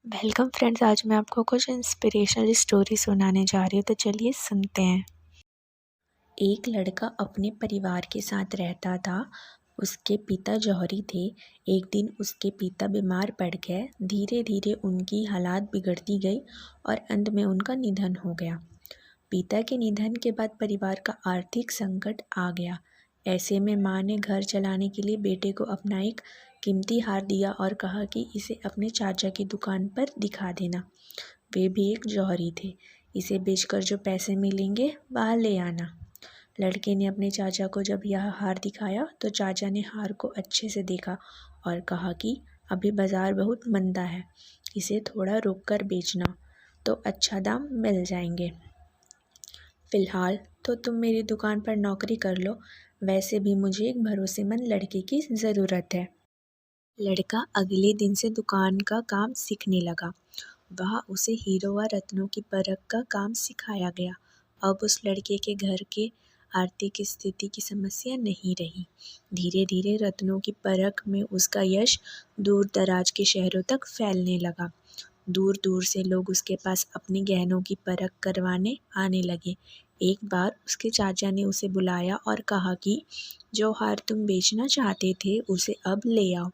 Welcome friends. आज मैं आपको कुछ इंस्पिरेशनल स्टोरी सुनाने जा रही हूँ, तो चलिए सुनते हैं। एक लड़का अपने परिवार के साथ रहता था। उसके पिता जौहरी थे। एक दिन उसके पिता बीमार पड़ गए। धीरे धीरे उनकी हालात बिगड़ती गई और अंत में उनका निधन हो गया। पिता के निधन के बाद परिवार का आर्थिक संकट आ गया। ऐसे में माँ ने घर चलाने के लिए बेटे को अपना एक कीमती हार दिया और कहा कि इसे अपने चाचा की दुकान पर दिखा देना। वे भी एक जौहरी थे। इसे बेचकर जो पैसे मिलेंगे वह ले आना। लड़के ने अपने चाचा को जब यह हार दिखाया तो चाचा ने हार को अच्छे से देखा और कहा कि अभी बाज़ार बहुत मंदा है, इसे थोड़ा रुक कर बेचना तो अच्छा दाम मिल जाएंगे। फ़िलहाल तो तुम मेरी दुकान पर नौकरी कर लो, वैसे भी मुझे एक भरोसेमंद लड़के की ज़रूरत है। लड़का अगले दिन से दुकान का काम सीखने लगा। वहाँ उसे हीरो व रत्नों की परख का काम सिखाया गया। अब उस लड़के के घर के आर्थिक स्थिति की समस्या नहीं रही। धीरे धीरे रत्नों की परख में उसका यश दूर दराज के शहरों तक फैलने लगा। दूर दूर से लोग उसके पास अपने गहनों की परख करवाने आने लगे। एक बार उसके चाचा ने उसे बुलाया और कहा कि जो हार तुम बेचना चाहते थे उसे अब ले आओ।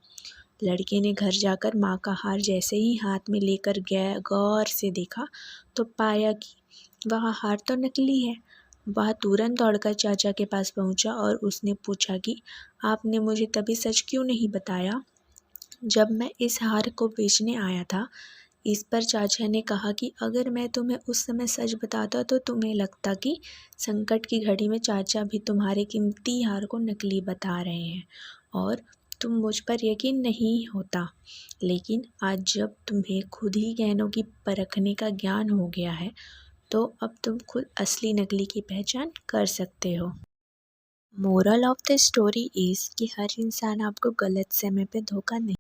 लड़के ने घर जाकर माँ का हार जैसे ही हाथ में लेकर गया, गौर से देखा तो पाया कि वह हार तो नकली है। वह तुरंत दौड़कर चाचा के पास पहुँचा और उसने पूछा कि आपने मुझे तभी सच क्यों नहीं बताया जब मैं इस हार को बेचने आया था। इस पर चाचा ने कहा कि अगर मैं तुम्हें उस समय सच बताता तो तुम्हें लगता कि संकट की घड़ी में चाचा भी तुम्हारे कीमती हार को नकली बता रहे हैं और तुम मुझ पर यकीन नहीं होता। लेकिन आज जब तुम्हें खुद ही गहनों की परखने का ज्ञान हो गया है तो अब तुम खुद असली नकली की पहचान कर सकते हो। Moral of the story is कि हर इंसान आपको गलत समय पे धोखा नहीं